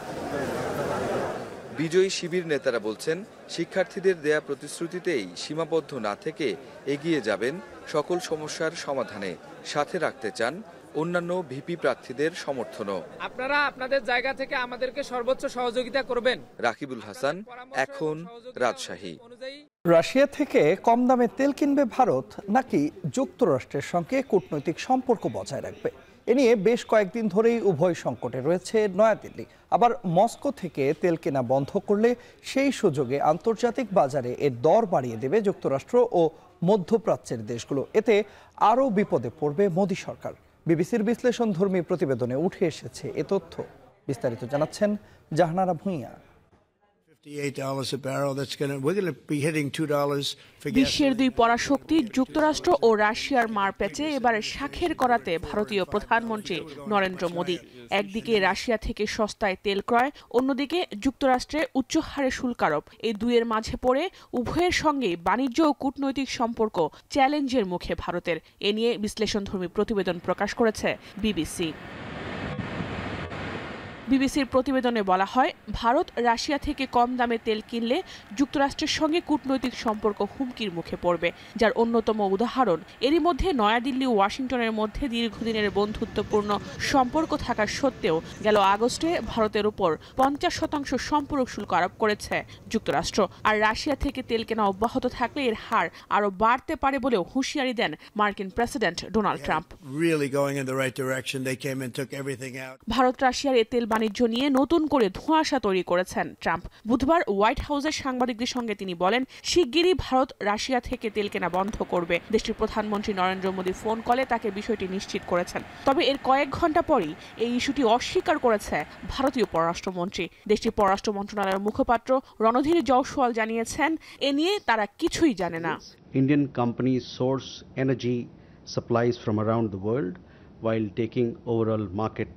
বিজয়ী শিবির নেতারা বলছেন, শিক্ষার্থীদের দেয়া প্রতিশ্রুতিতেই সীমাবদ্ধ না থেকে এগিয়ে যাবেন সকল সমস্যার সমাধানে সাথে রাখতে চান অন্যান্য ভিপি প্রার্থীদের সমর্থনও। আপনারা আপনাদের জায়গা থেকে আমাদেরকে সর্বোচ্চ সহযোগিতা করবেন। রাকিবুল হাসান, এখন রাজশাহী। রাশিয়া থেকে কম দামে তেল কিনবে ভারত নাকি যুক্তরাষ্ট্রের সঙ্গে কূটনৈতিক সম্পর্ক বজায় রাখবে, এ নিয়ে বেশ কয়েকদিন ধরেই উভয় সংকটে রয়েছে নয়াদিল্লি। আবার মস্কো থেকে তেল কেনা বন্ধ করলে সেই সুযোগে আন্তর্জাতিক বাজারে এর দর বাড়িয়ে দেবে যুক্তরাষ্ট্র ও মধ্যপ্রাচ্যের দেশগুলো। এতে আরও বিপদে পড়বে মোদী সরকার। বিবিসির বিশ্লেষণধর্মী প্রতিবেদনে উঠে এসেছে এ তথ্য। বিস্তারিত জানাচ্ছেন জাহানারা ভূঁইয়া। বিশ্বের দুই পরাশক্তি যুক্তরাষ্ট্র ও রাশিয়ার মারপ্যাচে এবার শাখের করাতে ভারতীয় প্রধানমন্ত্রী নরেন্দ্র মোদী। একদিকে রাশিয়া থেকে সস্তায় তেল ক্রয়, অন্যদিকে যুক্তরাষ্ট্রে উচ্চ হারে শুল্ক আরোপ। এই দুইয়ের মাঝে পড়ে উভয়ের সঙ্গে বাণিজ্য ও কূটনৈতিক সম্পর্ক চ্যালেঞ্জের মুখে ভারতের। এ নিয়ে বিশ্লেষণধর্মী প্রতিবেদন প্রকাশ করেছে বিবিসি। বিবিসির প্রতিবেদনে বলা হয়, ভারত রাশিয়া থেকে কম দামে তেল কিনলে যুক্তরাষ্ট্রের সঙ্গে কূটনৈতিক সম্পর্ক হুমকির মুখে পড়বে, যার অন্যতম উদাহরণ এরই মধ্যে নয়াদিল্লি ও ওয়াশিংটনের মধ্যে দীর্ঘদিনের বন্ধুত্বপূর্ণ সম্পর্ক থাকা সত্ত্বেও গেল আগস্টে ভারতের উপর 50% সম্পূরক শুল্ক আরোপ করেছে যুক্তরাষ্ট্র। আর রাশিয়া থেকে তেল কেনা অব্যাহত থাকলে এর হার আরও বাড়তে পারে বলেও হুঁশিয়ারি দেন মার্কিন প্রেসিডেন্ট ডোনাল্ড ট্রাম্প। ভারত রাশিয়ার এ তেল বাণিজ্য নিয়ে নতুন করে ধোঁয়াশা তৈরি করেছেন ট্রাম্প। বুধবার হোয়াইট হাউসের সাংবাদিকদের সঙ্গে তিনি বলেন, শিগগিরই ভারত রাশিয়া থেকে তেল কেনা বন্ধ করবে। দেশটির প্রধানমন্ত্রী নরেন্দ্র মোদী ফোন কলে তাকে বিষয়টি নিশ্চিত করেছেন। তবে এর কয়েক ঘন্টা পরই এই ইস্যুটি অস্বীকার করেছে ভারতীয় পররাষ্ট্রমন্ত্রী। দেশটির পররাষ্ট্র মন্ত্রণালয়ের মুখপাত্র রণধীর জয়সওয়াল জানিয়েছেন, এ নিয়ে তারা কিছুই জানে না। Indian companies source energy supplies from around the world while taking overall market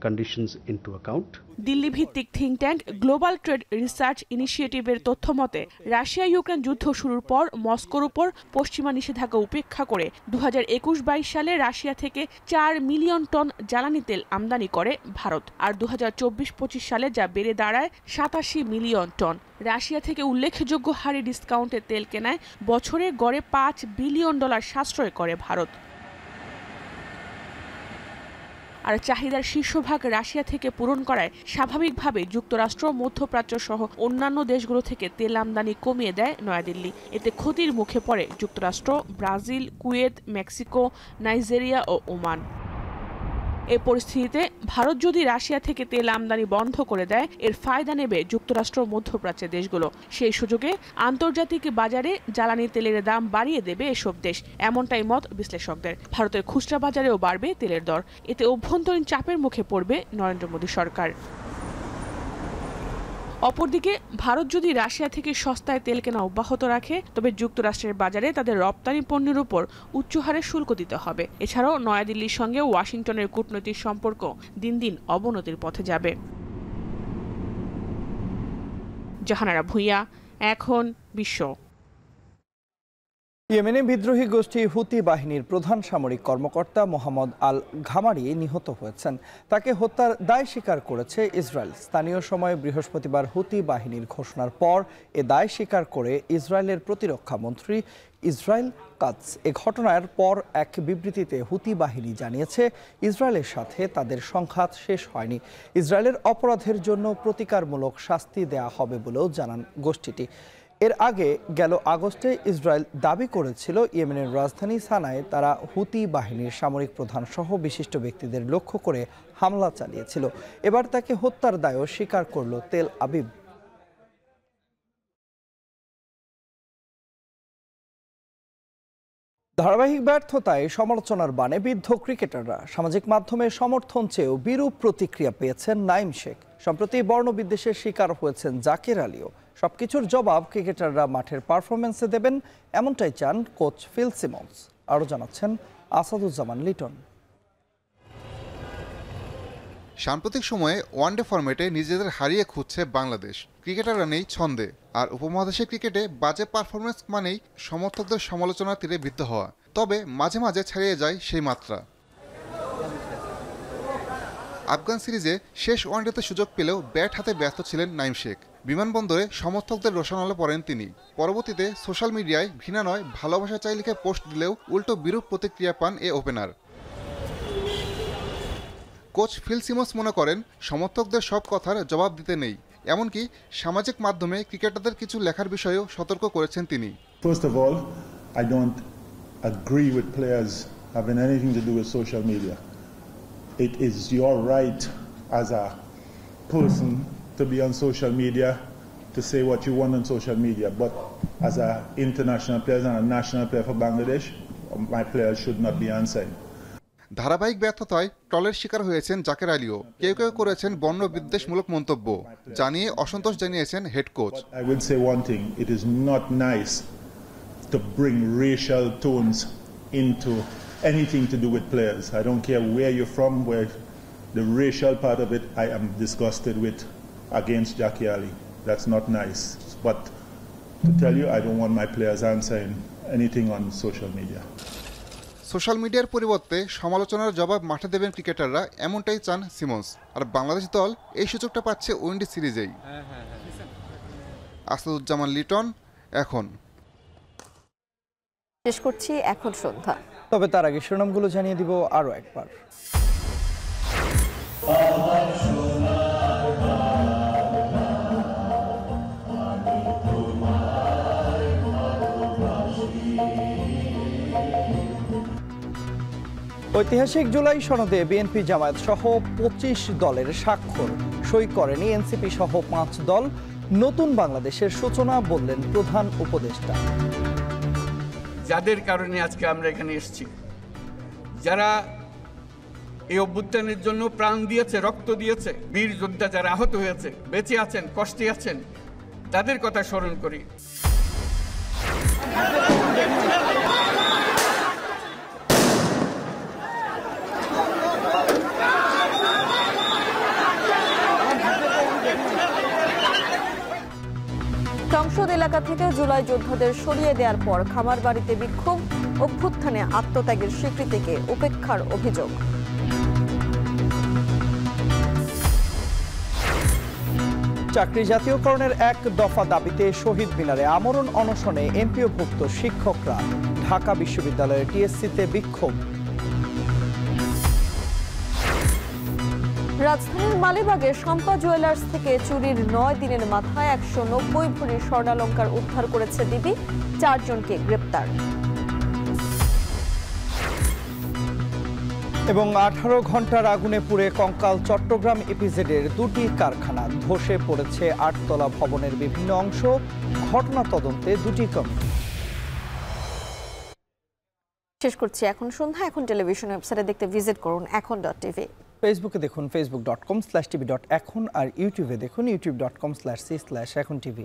conditions into account. Delhi ভিত্তিক think tank global trade research ইনিশিয়েটিভের তথ্য মতে, রাশিয়া ইউক্রেন যুদ্ধ শুরুর পর মস্কোর উপর পশ্চিমা নিষেধাজ্ঞা উপেক্ষা করে 2021-22 সালে রাশিয়া থেকে 4 মিলিয়ন টন জ্বালানি তেল আমদানি করে ভারত। আর 2024-25 সালে যা বেড়ে দাঁড়ায় 87 মিলিয়ন টন। রাশিয়া থেকে উল্লেখযোগ্য হারে ডিসকাউন্টে তেল কেনায় বছরে গড়ে $5 বিলিয়ন সাশ্রয় করে ভারত। আর চাহিদার শীর্ষভাগ রাশিয়া থেকে পূরণ করায় স্বাভাবিকভাবে যুক্তরাষ্ট্র, মধ্যপ্রাচ্য সহ অন্যান্য দেশগুলো থেকে তেল আমদানি কমিয়ে দেয় নয়াদিল্লি। এতে ক্ষতির মুখে পড়ে যুক্তরাষ্ট্র, ব্রাজিল, কুয়েত, মেক্সিকো, নাইজেরিয়া ও ওমান। এই পরিস্থিতিতে ভারত যদি রাশিয়া থেকে তেল আমদানি বন্ধ করে দেয়, এর ফায়দা নেবে যুক্তরাষ্ট্র, মধ্যপ্রাচ্যের দেশগুলো। সেই সুযোগে আন্তর্জাতিক বাজারে জ্বালানি তেলের দাম বাড়িয়ে দেবে এসব দেশ, এমনটাই মত বিশ্লেষকদের। ভারতের খুচরা বাজারেও বাড়বে তেলের দর। এতে অভ্যন্তরীণ চাপের মুখে পড়বে নরেন্দ্র মোদী সরকার। অপরদিকে ভারত যদি রাশিয়া থেকে সস্তায় তেল কেনা অব্যাহত রাখে, তবে যুক্তরাষ্ট্রের বাজারে তাদের রপ্তানি পণ্যের উপর উচ্চ হারে শুল্ক দিতে হবে। এছাড়াও নয়াদিল্লির সঙ্গে ওয়াশিংটনের কূটনৈতিক সম্পর্ক দিন দিন অবনতির পথে যাবে। জাহানারা ভূঁইয়া, এখন বিশ্ব। ইয়েমেনে বিদ্রোহী গোষ্ঠী হুতি বাহিনীর প্রধান সামরিক কর্মকর্তা মোহাম্মদ আল ঘামারি নিহত হয়েছেন। তাকে হত্যার দায় স্বীকার করেছে ইসরায়েল। স্থানীয় সময় বৃহস্পতিবার হুতি বাহিনীর ঘোষণার পর এ দায় স্বীকার করে ইসরায়েলের প্রতিরক্ষা মন্ত্রী ইসরায়েল কাতস। এ ঘটনার পর এক বিবৃতিতে হুতি বাহিনী জানিয়েছে, ইসরায়েলের সাথে তাদের সংঘাত শেষ হয়নি। ইসরায়েলের অপরাধের জন্য প্রতিকারমূলক শাস্তি দেয়া হবে বলেও জানান গোষ্ঠীটি। এর আগে গেল আগস্টে ইসরায়েল দাবি করেছিল, ইয়েমেনের রাজধানী সানায় তারা হুতি বাহিনীর সামরিক প্রধান সহ বিশিষ্ট ব্যক্তিদের লক্ষ্য করে হামলা চালিয়েছিল। এবার তাকে হত্যার দায়ও স্বীকার করল তেল আবিব। ধারাবাহিক ব্যর্থতায় সমালোচনার বাণে বিদ্ধ ক্রিকেটাররা সামাজিক মাধ্যমে সমর্থন চেয়েও বিরূপ প্রতিক্রিয়া পেয়েছেন নাইম শেখ। সম্প্রতি বর্ণবিদ্বেষের শিকার হয়েছেন জাকের আলীও। সবকিছুর জবাব ক্রিকেটাররা মাঠের পারফরমেন্সে দেবেন, এমনটাই চান কোচ ফিল সিমন্স। আরও জানাচ্ছেন আসাদুজ্জামান লিটন। সাম্প্রতিক সময়ে ওয়ানডে ফরম্যাটে নিজেদের হারিয়ে খুঁজছে বাংলাদেশ। ক্রিকেটাররা নেই ছন্দে, আর উপমহাদেশের ক্রিকেটে বাজে পারফরমেন্স মানেই সমর্থকদের সমালোচনার তীরে বিদ্ধ হওয়া। তবে মাঝে মাঝে ছাড়িয়ে যায় সেই মাত্রা। আফগান সিরিজে শেষ ওয়ানডেতে সুযোগ পেলেও ব্যাট হাতে ব্যস্ত ছিলেন নাঈম শেখ। বিমানবন্দরে সমর্থকদের রোষানলে পড়েন তিনি। পরবর্তীতে সোশ্যাল মিডিয়ায় ঘৃণা নয় ভালোবাসা চাই লিখে পোস্ট দিলেও উল্টো বিরূপ প্রতিক্রিয়া পান এ ওপেনার। কোচ ফিল সিমন্স মনে করেন সমর্থকদের সব কথার জবাব দিতে নেই, এমনকি সামাজিক মাধ্যমে ক্রিকেটারদের কিছু লেখার বিষয়েও সতর্ক করেছেন তিনি। First of all, I don't agree with players having anything to do with social media. It is your right as a person to be on social media, to say what you want on social media, but as an international player and a national player for Bangladesh, my players should not be answering. ধারাবাহিক ব্যর্থতায় ট্রলের শিকার হয়েছেন জাকের আলীও। কেউ কেউ করেছেন বর্ণ বিদ্বেষমূলক মন্তব্য জানিয়ে অসন্তোষ জানিয়েছেন head coach. I will say one thing, it is not nice to bring racial tones into anything to do with players. I don't care where you're from, where the racial part of it I am disgusted with against Jackie Ali. That's not nice. But to tell you, I don't want my players answering anything on social media. Social মিডিয়ার পরিবর্তে সমালোচনার জবাব মাঠে দেবেন ক্রিকেটাররা, এমনটাই চান Simmons. আর বাংলাদেশ দল এই সুযোগটা পাচ্ছে ওয়েন্ডি সিরিজেই। আসাদুজ্জামান লিটন, এখন। শেষ করছি এখন সন্ধ্যা। তবে তার আগে শিরোনামগুলো জানিয়ে দিব আরও একবার। ঐতিহাসিক জুলাই সনদে বিএনপি জামায়াত সহ 25 দলের স্বাক্ষর, সই করেনি এনসিপি সহ 5 দল। নতুন বাংলাদেশের সূচনা বললেন প্রধান উপদেষ্টা। যাদের কারণে আজকে আমরা এখানে এসেছি, যারা এই অভ্যুত্থানের জন্য প্রাণ দিয়েছে, রক্ত দিয়েছে, বীর যোদ্ধা যারা আহত হয়েছে, বেঁচে আছেন, কষ্টে আছেন, তাদের কথা স্মরণ করি। সংসদ এলাকা থেকে জুলাই যোদ্ধাদের সরিয়ে দেওয়ার পর খামারবাড়িতে বিক্ষোভ, অভ্যুত্থানে আত্মত্যাগের স্বীকৃতিকে উপেক্ষার অভিযোগ। চাকরি জাতীয়করণের এক দফা দাবিতে শহীদ মিনারে আমরণ অনশনে এমপিওভুক্ত শিক্ষকরা। ঢাকা বিশ্ববিদ্যালয়ের টিএসসিতে বিক্ষোভ। রাজধানীর মালিবাগে শম্পা জুয়েলার্স থেকে চুরির 9 দিনের মাথায় 190 ভরি স্বর্ণালংকার উদ্ধার করেছে ডিবি, 4 জনকে গ্রেপ্তার। এবং 18 ঘন্টার আগুনে পুড়ে কঙ্কাল চট্টগ্রাম ইপিজেডের 2টি কারখানা। ধসে পড়েছে 8 তলা ভবনের বিভিন্ন অংশ। ঘটনা তদন্তে 2টি কমিটি। শেষ করছি এখন সন্ধ্যা। এখন টেলিভিশন ওয়েবসাইটে দেখতে ভিজিট করুন এখন.টিভি। ফেসবুকে দেখুন facebook.com/tv.এখন আর ইউটিউবে দেখুন youtube.com/c/echontv।